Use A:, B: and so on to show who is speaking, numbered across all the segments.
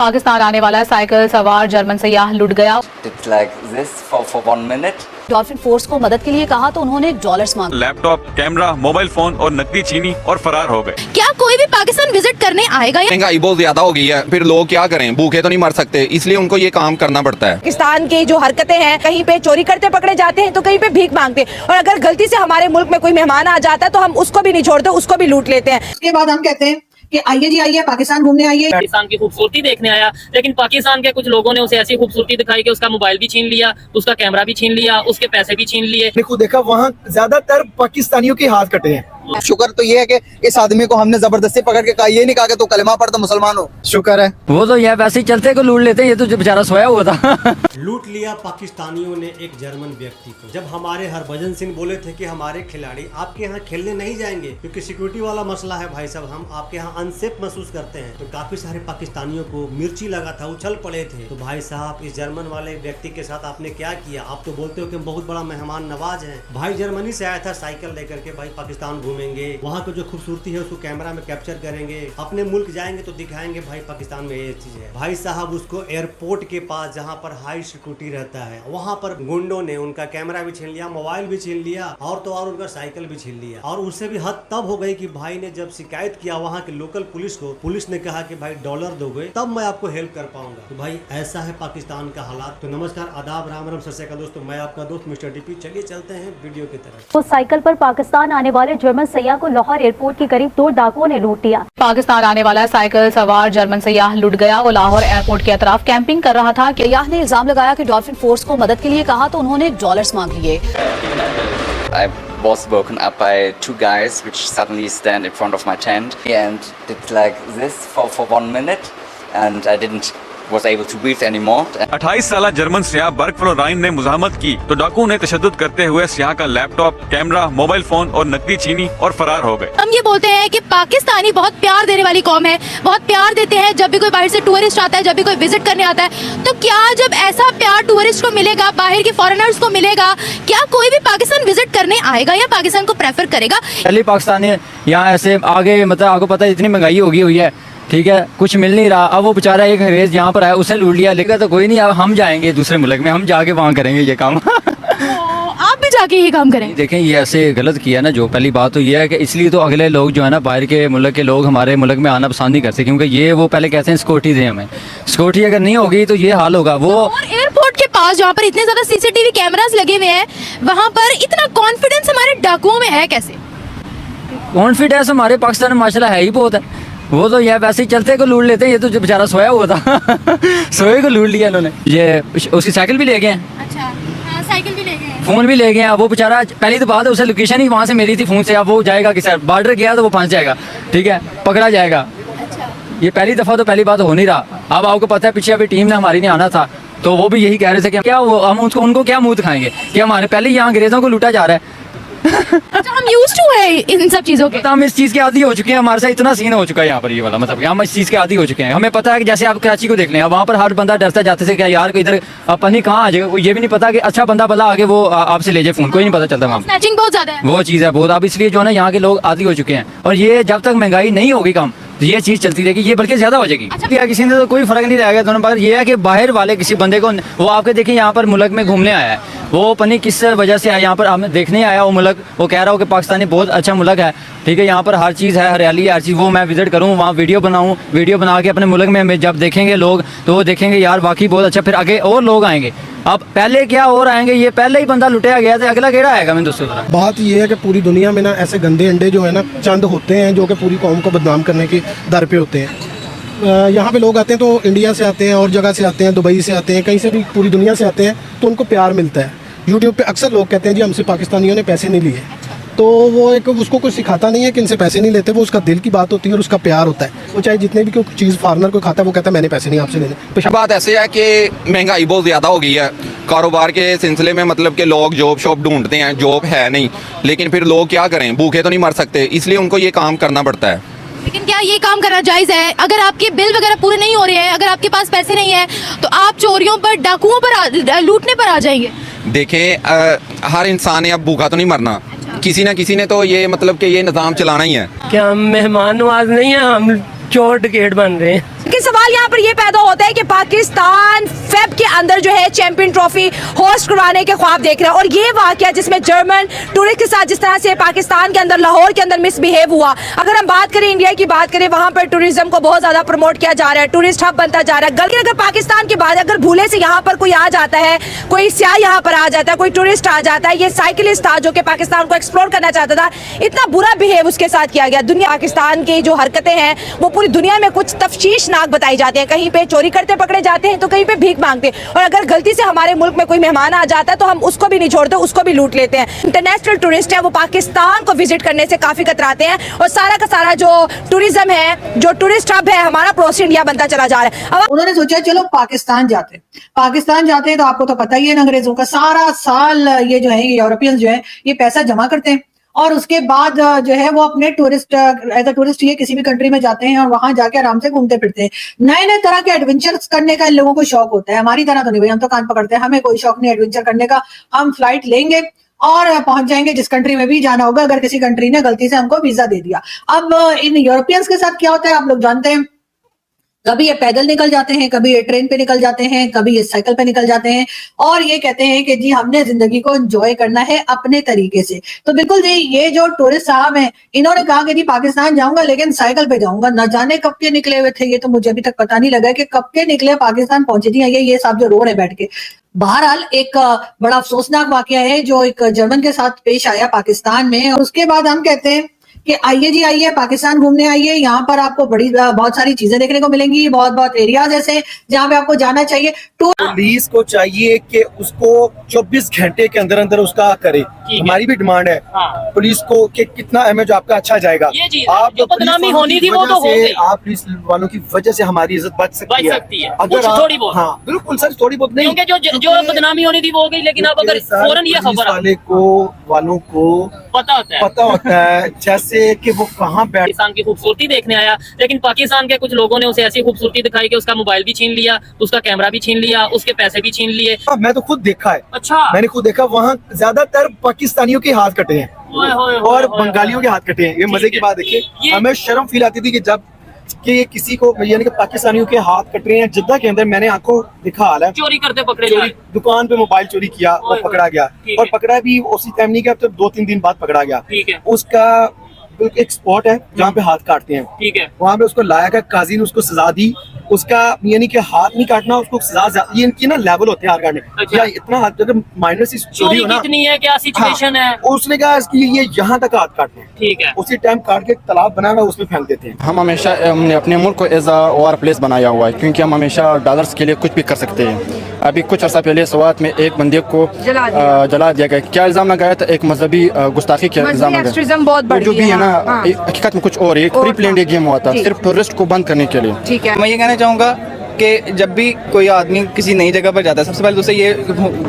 A: पाकिस्तान आने वाला साइकिल सवार जर्मन सयाह लुट गया।
B: It's like this for 1 minute.
C: Dolphin force को मदद के लिए कहा तो उन्होंने डॉलर्स मांगे।
D: लैपटॉप, कैमरा, मोबाइल फोन और नकदी छीनी और फरार हो गए।
C: क्या कोई भी पाकिस्तान विजिट करने आएगा?
E: महंगाई बहुत ज्यादा हो गई है, फिर लोग क्या करें, भूखे तो नहीं मर सकते, इसलिए उनको ये काम करना पड़ता है।
F: पाकिस्तान की जो हरकतें हैं, कहीं पे चोरी करते पकड़े जाते हैं तो कहीं पे भीख मांगते हैं, और अगर गलती से हमारे मुल्क में कोई मेहमान आ जाता है तो हम उसको भी नहीं छोड़ते, उसको भी लूट लेते हैं।
G: इसके बाद हम कहते हैं कि आइए जी आइए, पाकिस्तान घूमने आइए।
H: पाकिस्तान की खूबसूरती देखने आया, लेकिन पाकिस्तान के कुछ लोगों ने उसे ऐसी खूबसूरती दिखाई कि उसका मोबाइल भी छीन लिया, उसका कैमरा भी छीन लिया, उसके पैसे भी छीन लिए।
I: देखो देखा वहाँ ज्यादातर पाकिस्तानियों के हाथ कटे हैं।
J: शुक्र तो ये है कि इस आदमी को हमने जबरदस्ती पकड़ के कहा, ये नहीं कहा कि तू कलमा पढ़ तो मुसलमान हो। शुक्र है।
K: वो तो यह वैसे ही चलते को लूट लेते हैं, ये तो बेचारा सोया हुआ था।
L: लूट लिया पाकिस्तानियों ने एक जर्मन व्यक्ति को। जब हमारे हरभजन सिंह बोले थे कि हमारे खिलाड़ी आपके यहाँ खेलने नहीं जाएंगे क्योंकि सिक्योरिटी वाला मसला है भाई साहब, हम आपके यहाँ अनसेफ महसूस करते हैं, तो काफी सारे पाकिस्तानियों को मिर्ची लगा था, उछल पड़े थे। तो भाई साहब इस जर्मन वाले व्यक्ति के साथ आपने क्या किया? आप तो बोलते हो कि बहुत बड़ा मेहमान नवाज है। भाई जर्मनी से आया था साइकिल लेकर के, भाई पाकिस्तान घूमेंगे, वहाँ की जो खूबसूरती है उसको कैमरा में कैप्चर करेंगे, अपने मुल्क जाएंगे तो दिखाएंगे भाई पाकिस्तान में ये चीज है। भाई साहब उसको एयरपोर्ट के पास जहाँ पर हाई सिक्योरिटी रहता है वहाँ पर गुंडों ने उनका कैमरा भी छीन लिया, मोबाइल भी छीन लिया, और तो और उनका साइकिल भी छीन लिया। और उससे भी हद तब हो गई कि भाई ने जब शिकायत किया वहाँ के लोकल पुलिस को, पुलिस ने कहा कि भाई डॉलर दोगे तब मैं आपको हेल्प कर पाऊंगा। तो भाई ऐसा है पाकिस्तान का हालात। तो नमस्कार, आदाब, राम राम, सत श्री अकाल दोस्तों, मैं आपका दोस्त मिस्टर डीपी। चलिए चलते हैं वीडियो की तरफ।
C: तो साइकिल पर पाकिस्तान आने वाले जर्मन सयाह को लाहौर एयरपोर्ट के करीब 2 डाकुओं ने लूट लिया।
A: पाकिस्तान आने वाला साइकिल सवार जर्मन सयाह लुट गया। वो लाहौर एयरपोर्ट के अतराफ कैंपिंग कर रहा था।
C: सयाह ने इल्जाम लगाया कि डॉल्फिन फोर्स को मदद के लिए कहा तो उन्होंने डॉलर्स मांग लिए।
B: I was woken up by 2 guys which suddenly stand in front of my tent and did like this for 1 minute and I was able to breathe anymore.
D: 28 साल जर्मन सयाह बर्कफ्लो राइन ने मुजाहमत की तो डाकू ने तशद्दुद करते हुए सयाह का लैपटॉप, कैमरा, मोबाइल फोन और नकदी छीनी और फरार हो गए।
C: हम ये बोलते हैं कि पाकिस्तानी बहुत प्यार देने वाली कौम है, बहुत प्यार देते हैं। जब भी कोई बाहर से टूरिस्ट आता है, जब भी कोई विजिट करने आता है, तो क्या जब ऐसा प्यार टूरिस्ट को मिलेगा, बाहर के फॉरेनर्स को मिलेगा, क्या कोई भी पाकिस्तान विजिट करने आएगा या पाकिस्तान को प्रेफर करेगा?
K: पहले पाकिस्तानी यहाँ ऐसे आगे, मतलब आपको पता है इतनी महंगाई होगी हुई है, ठीक है, कुछ मिल नहीं रहा। अब वो बेचारा एक अंग्रेज यहाँ पर आया, उसने लूट लिया, लेकिन तो कोई नहीं, अब हम जाएंगे दूसरे मुल्क में, हम जाके वहाँ करेंगे ये काम।
C: आप भी जाके ये काम करें?
K: देखें ये ऐसे गलत किया ना, जो पहली बात तो ये है कि इसलिए तो अगले लोग जो है ना, बाहर के मुल्क के लोग हमारे मुल्क में आना पसंद नहीं करते, क्योंकि ये वो पहले कहते हैं सिक्योरिटी दें हमें। सिक्योरिटी अगर नहीं होगी तो ये हाल होगा। वो
C: और एयरपोर्ट के पास जहाँ पर इतने ज्यादा सीसीटीवी कैमरास लगे हुए हैं, वहाँ पर इतना कॉन्फिडेंस हमारे डाकुओं में है कैसे?
K: कॉन्फिडेंस हमारे पाकिस्तान में माशाल्लाह है ही बहुत है। वो तो यह वैसे ही चलते को लूट लेते हैं, ये तो बेचारा सोया हुआ था। सोए को लूट लिया इन्होंने। ये उसकी साइकिल भी ले गए हैं।
C: अच्छा, हाँ, साइकिल भी ले गए हैं,
K: फोन भी ले गए हैं। वो बेचारा, पहली तो बात है उसे लोकेशन ही वहाँ से मिली थी फोन से, अब वो जाएगा किस बॉर्डर गया तो वो फंस जाएगा, ठीक है, पकड़ा जाएगा।
C: अच्छा,
K: ये पहली दफा तो पहली बात हो नहीं रहा। अब आपको पता है पीछे अभी टीम ने हमारी ने आना था, तो वो भी यही कह रहे थे कि क्या वो हम उनको क्या मुंह दिखाएंगे कि हमारे पहले यहाँ अंग्रेजों को लूटा जा रहा है।
C: अच्छा, हम यूज्ड टू है इन सब चीजों के।
K: हम इस चीज के आदी हो चुके हैं, हमारे साथ इतना सीन हो चुका है यहाँ पर, ये वाला मतलब हम इस चीज के आदी हो चुके हैं। हमें पता है कि जैसे आप कराची को देख लें, वहाँ पर हर बंदा डरता जाते से क्या यार इधर अपन नहीं कहाँ आ जाएगा, ये भी नहीं पता कि अच्छा बंदा भला आगे वो आपसे ले जाए फोन, कोई नहीं पता चलता वहाँ।
C: स्नैचिंग बहुत ज्यादा है,
K: वो चीज़ है बहुत। अब इसलिए जो है ना यहाँ के लोग आदी हो चुके हैं, और ये जब तक महंगाई नहीं होगी कम, ये चीज चलती रहेगी, ये बल्कि ज्यादा हो जाएगी। अच्छा, किसी ने तो कोई फर्क नहीं रहेगा दोनों पर। ये है कि बाहर वाले किसी बंदे को, वो आपके देखिए यहाँ पर मुल्क में घूमने आया है, वो पनी किस वजह से आया यहाँ पर, हमें देखने आया वो मुल्क, वो कह रहा हो कि पाकिस्तानी बहुत अच्छा मुल्क है, ठीक है, यहाँ पर हर चीज़ है, हरियाली है, हर चीज़। वो मैं विजिट करूँ, वहाँ वीडियो बनाऊँ, वीडियो बना के अपने मुल्क में जब देखेंगे लोग तो वो देखेंगे यार वाकई बहुत अच्छा, फिर आगे और लोग आएंगे। अब पहले क्या और आएंगे, ये पहले ही बंदा लुटाया गया था, अगला केड़ा आएगा? मैं दोस्तों
I: बात ये है कि पूरी दुनिया में ना ऐसे गंदे अंडे जो है ना चंद होते हैं जो कि पूरी कौम को बदनाम करने की दर पे होते हैं। यहाँ पे लोग आते हैं तो इंडिया से आते हैं, और जगह से आते हैं, दुबई से आते हैं, कहीं से भी पूरी दुनिया से आते हैं, तो उनको प्यार मिलता है। यूट्यूब पे अक्सर लोग कहते हैं जी हमसे पाकिस्तानियों ने पैसे नहीं लिए, तो वो एक उसको कुछ सिखाता नहीं है कि इनसे पैसे नहीं लेते, वो उसका दिल की बात होती है और उसका प्यार होता है। वो चाहे जितने भी कोई चीज़ फॉरनर को खाता है वो कहता है मैंने पैसे नहीं आपसे लेने।
E: बात ऐसे है कि महंगाई बहुत ज़्यादा हो गई है, कारोबार के सिलसिले में मतलब कि लोग जॉब शॉप ढूंढते हैं, जॉब है नहीं, लेकिन फिर लोग क्या करें, भूखे तो नहीं मर सकते, इसलिए उनको ये काम करना पड़ता है।
C: लेकिन क्या ये काम करना जायज़ है? अगर आपके बिल वगैरह पूरे नहीं हो रहे हैं, अगर आपके पास पैसे नहीं है, तो आप चोरियों पर, डाकुओं पर, लूटने पर आ जाएंगे?
E: देखें हर इंसान ने अब भूखा तो नहीं मरना। अच्छा। किसी ना किसी ने तो ये मतलब कि ये निज़ाम चलाना ही है।
M: क्या हम मेहमान नवाज नहीं है, हम चोर टिकट बन रहे हैं।
F: कि सवाल यहाँ पर ये पैदा होता है कि पाकिस्तान फेब के अंदर जो है चैंपियन ट्रॉफी होस्ट करवाने के ख्वाब देख रहा है, और ये वाकया जिसमें जर्मन टूरिस्ट के साथ जिस तरह से पाकिस्तान के अंदर लाहौर के अंदर मिसबिहेव हुआ। अगर हम बात करें इंडिया की बात करें, वहां पर टूरिज्म को बहुत ज्यादा प्रमोट किया जा रहा है, टूरिस्ट हब बनता जा रहा है। लेकिन अगर पाकिस्तान के बाद अगर भूले से यहाँ पर कोई आ जाता है, कोई सियाह यहाँ पर आ जाता है, कोई टूरिस्ट आ जाता है, ये साइकिलिस्ट था जो कि पाकिस्तान को एक्सप्लोर करना चाहता था, इतना बुरा बिहेव उसके साथ किया गया। दुनिया पाकिस्तान की जो हरकतें हैं वो पूरी दुनिया में कुछ तफ्शीशनाक बताई जाती है। कहीं पे चोरी करते पकड़े जाते हैं तो कहीं पे भीख मांगते हैं, और अगर गलती से हमारे मुल्क में कोई मेहमान आ जाता है तो हम उसको भी नहीं छोड़ते, उसको भी लूट लेते हैं। इंटरनेशनल टूरिस्ट है वो पाकिस्तान को विजिट करने से काफी कतराते हैं, और सारा का सारा जो टूरिज्म है, जो टूरिस्ट हब है, हमारा पड़ोसी इंडिया बनता चला जा रहा है। अब
G: उन्होंने सोचा चलो पाकिस्तान जाते हैं तो आपको तो पता ही है अंग्रेजों का सारा साल ये जो है यूरोपियंस जो है ये पैसा जमा करते हैं, और उसके बाद जो है वो अपने टूरिस्ट एज अ टूरिस्ट ये किसी भी कंट्री में जाते हैं और वहां जाके आराम से घूमते फिरते हैं। नए नए तरह के एडवेंचर्स करने का इन लोगों को शौक होता है। हमारी तरह तो नहीं भाई, हम तो कान पकड़ते हैं, हमें कोई शौक नहीं एडवेंचर करने का। हम फ्लाइट लेंगे और पहुंच जाएंगे जिस कंट्री में भी जाना होगा, अगर किसी कंट्री ने गलती से हमको वीजा दे दिया। अब इन यूरोपियंस के साथ क्या होता है आप लोग जानते हैं, कभी ये पैदल निकल जाते हैं, कभी ये ट्रेन पे निकल जाते हैं, कभी ये साइकिल पे निकल जाते हैं, और ये कहते हैं कि जी हमने जिंदगी को एंजॉय करना है अपने तरीके से। तो बिल्कुल जी, ये जो टूरिस्ट साहब हैं इन्होंने कहा कि जी पाकिस्तान जाऊंगा लेकिन साइकिल पे जाऊंगा। न जाने कब के निकले हुए थे, ये तो मुझे अभी तक पता नहीं लगा कि कब के निकले, पाकिस्तान पहुंचे जी ये साहब जो रो रहे बैठ के। बहरहाल एक बड़ा अफसोसनाक वाकया है जो एक जर्मन के साथ पेश आया पाकिस्तान में, और उसके बाद हम कहते हैं कि आइए जी आइए पाकिस्तान घूमने आइए। यहाँ पर आपको बहुत सारी चीजें देखने को मिलेंगी, बहुत एरियाज ऐसे जहाँ पे आपको जाना चाहिए।
J: पुलिस को चाहिए कि उसको 24 घंटे के अंदर अंदर उसका करे। हमारी भी डिमांड है पुलिस को कि कितना इमेज आपका अच्छा जाएगा।
H: आप जो बदनामी होनी थी वो तो हो गई।
J: आप पुलिस वालों की वजह से हमारी इज्जत बच सकती है अगर
H: थोड़ी बहुत।
J: हाँ बिल्कुल सर, थोड़ी बहुत नहीं,
H: क्योंकि जो बदनामी होनी थी वो हो गई। लेकिन अब अगर फौरन ये खबर
J: वालों को पता होता है जैसे कि वो कहाँ बैठ।
H: पाकिस्तान की खूबसूरती देखने आया, लेकिन पाकिस्तान के कुछ लोगों ने उसे ऐसी खूबसूरती दिखाई कि उसका मोबाइल भी छीन लिया, उसका कैमरा भी छीन लिया, उसके पैसे भी छीन लिए।
J: मैं तो खुद देखा है।
H: अच्छा,
J: मैंने खुद देखा, वहाँ ज्यादातर पाकिस्तानियों के हाथ कटे हैं और बंगालियों के हाथ कटे हैं। ये मजे की बात देखिए, हमें शर्म फील आती थी कि जब कि किसी को यानी कि पाकिस्तानियों के हाथ कट रहे हैं। जिद्दा के अंदर मैंने आंखों दिखा हाल है,
H: चोरी करते पकड़े,
J: दुकान पे मोबाइल चोरी किया और पकड़ा गया, और पकड़ा भी उसी टाइम नहीं गया, तो 2-3 दिन बाद पकड़ा गया।
H: ठीक है।
J: उसका एक स्पॉट है जहाँ पे हाथ काटते हैं,
H: ठीक है,
J: वहाँ पे उसको लाया गया, काजी ने उसको सजा दी। उसका यानी कि हाथ नहीं काटना, उसको सजा, ये इनकी ना लेवल होते हैं हाथ काटने।
H: अच्छा।
J: या इतना हाथ अगर माइनर सी चोरी हो ना,
H: कितनी है, क्या सिचुएशन है,
J: उसने कहा इसकी ये यहाँ तक हाथ काटते हैं।
H: ठीक है,
J: उसी टाइम काट के तालाब बना हुआ उसमें फेंक देते हैं।
K: हम हमेशा हमने अपने मुल्क को एज अ वॉर प्लेस बनाया हुआ है, क्योंकि हम हमेशा डॉलर्स के लिए कुछ भी कर सकते हैं। अभी कुछ अर्सा पहले स्वात में एक बंदे को जला दिया गया। क्या इल्ज़ाम लगाया था? एक मजहबी गुस्ताखी का इल्ज़ाम लगाया, जो भी है ना हकीकत में कुछ और एक प्री प्लान्ड गेम हुआ था सिर्फ टूरिस्ट को बंद करने के लिए।
F: ठीक है,
M: मैं ये कहना चाहूँगा कि जब भी कोई आदमी किसी नई जगह पर जाता है, सबसे पहले तो उसे ये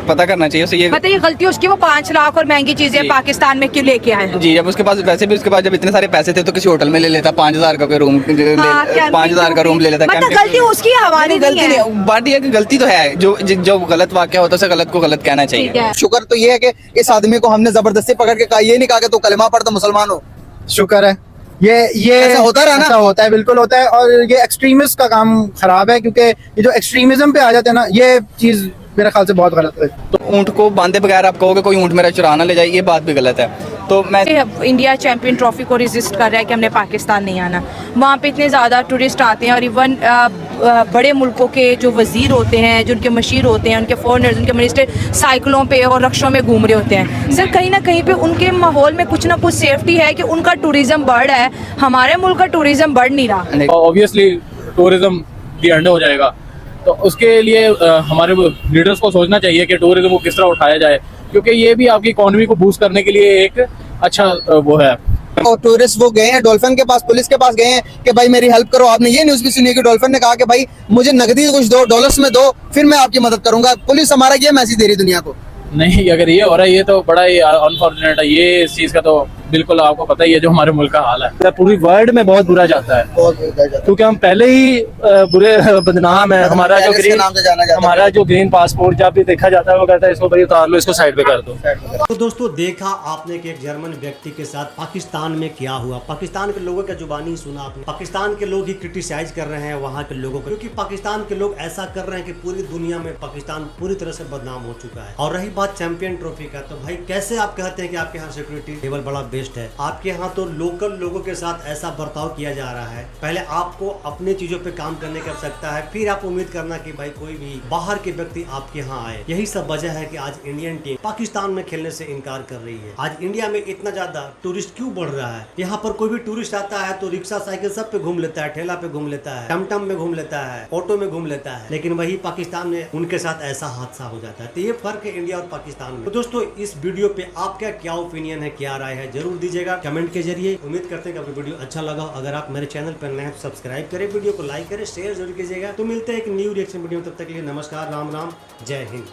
M: पता करना चाहिए, उसे ये
F: बताइए गलती उसकी वो 5 लाख और महंगी चीजें पाकिस्तान में क्यों लेके आए?
M: जी, जब उसके पास वैसे भी उसके पास जब इतने सारे पैसे थे तो किसी होटल में ले लेता, 5,000 का कोई रूम 5,000 का रूम ले लेता।
F: गलती उसकी, हमारी
M: गलती नहीं, बात यह है कि गलती तो है, जो गलत वाकया होता है उसे गलत को गलत कहना चाहिए।
J: शुक्र तो ये है कि इस आदमी को हमने जबरदस्ती पकड़ के कहा, ये नहीं कहा कि तू कलमा पढ़ तो मुसलमान हो।
I: शुक्र है, ये
J: ऐसा होता रहा ना?
I: ऐसा होता है, बिल्कुल होता है। और ये एक्सट्रीमिस्ट का काम खराब है, क्योंकि ये जो एक्सट्रीमिज्म पे आ जाते हैं ना, ये चीज मेरे ख्याल से बहुत गलत है।
M: तो ऊँट को बांधे बगैर आप कहोगे कोई ऊँट मेरा चुरा ना ले जाए, ये बात भी गलत है। तो मैं
F: इंडिया चैंपियन ट्रॉफी को रेजिस्ट कर रहा है कि हमने पाकिस्तान नहीं आना। वहाँ पे इतने ज़्यादा टूरिस्ट आते हैं, और इवन बड़े मुल्कों के जो वजीर होते हैं, जो उनके मशीर होते हैं, उनके फॉरेनर्स, उनके मिनिस्टर साइकिलों पे और रक्षों में घूम रहे होते हैं। सर कहीं ना कहीं पे उनके माहौल में कुछ ना कुछ सेफ्टी है कि उनका टूरिज्म बढ़ रहा है, हमारे मुल्क का टूरिज्म बढ़ नहीं रहा।
N: ऑब्वियसली टूरिज्म भी अंडे हो जाएगा, तो उसके लिए हमारे लीडर्स को सोचना चाहिए कि टूरिज्म को किस तरह उठाया जाए, क्योंकि ये भी आपकी इकोनॉमी को बूस्ट करने के लिए एक अच्छा वो है।
J: और टूरिस्ट वो गए हैं डॉल्फिन के पास, पुलिस के पास गए हैं कि भाई मेरी हेल्प करो। आपने ये न्यूज़ भी सुनी कि डॉल्फिन ने कहा कि भाई मुझे नकदी कुछ दो, डॉलर्स में दो, फिर मैं आपकी मदद करूंगा। पुलिस हमारा ये मैसेज दे रही दुनिया को।
N: नहीं, अगर ये हो रहा है ये तो बड़ा ही अनफॉर्चुनेट है, ये इस चीज़ का तो बिल्कुल आपको पता ही है जो हमारे मुल्क का हाल है, पूरी वर्ल्ड में बहुत बुरा जाता है, क्योंकि हम पहले ही बुरे बदनाम है। हमारा जो ग्रीन पासपोर्ट जब भी देखा जाता है वो कहता है इसको भाई उतार लो, इसको साइड पे कर दो।
L: तो दोस्तों देखा आपने कि एक जर्मन व्यक्ति के साथ पाकिस्तान में क्या हुआ। पाकिस्तान के लोगों का जुबानी सुना आपने, पाकिस्तान के लोग ही क्रिटिसाइज कर रहे हैं वहाँ के लोगों को, क्योंकि पाकिस्तान के लोग ऐसा कर रहे हैं कि पूरी दुनिया में पाकिस्तान पूरी तरह से बदनाम हो चुका है। और रही बात चैंपियन ट्रॉफी का, तो भाई कैसे आप कहते हैं कि आपके यहाँ सिक्योरिटी लेवल बड़ा बेस्ट है? आपके यहाँ तो लोकल लोगों के साथ ऐसा बर्ताव किया जा रहा है। पहले आपको अपनी चीजों पे काम करने की आवश्यकता है, फिर आप उम्मीद करना कि भाई कोई भी बाहर के व्यक्ति आपके यहाँ आए। यही सब वजह है कि आज इंडियन टीम पाकिस्तान में खेलने से इनकार कर रही है। आज इंडिया में इतना ज्यादा टूरिस्ट क्यों बढ़ रहा है? यहाँ पर कोई भी टूरिस्ट आता है तो रिक्शा साइकिल सब पे घूम लेता है, ठेला पे घूम लेता है, टमटम में घूम लेता है, ऑटो में घूम लेता है, लेकिन वही पाकिस्तान में उनके साथ ऐसा हादसा हो जाता है। तो ये फर्क है इंडिया और पाकिस्तान में। तो दोस्तों इस वीडियो पे आपका क्या ओपिनियन है, क्या राय है, जरूर दीजिएगा कमेंट के जरिए। उम्मीद करते हैं कि आपको वीडियो अच्छा लगा। अगर आप मेरे चैनल पर नए हैं तो सब्सक्राइब करें, वीडियो को लाइक करें, शेयर जरूर कीजिएगा। तो मिलते हैं एक न्यू रिएक्शन वीडियो, तब तक के लिए नमस्कार, राम राम, जय हिंद।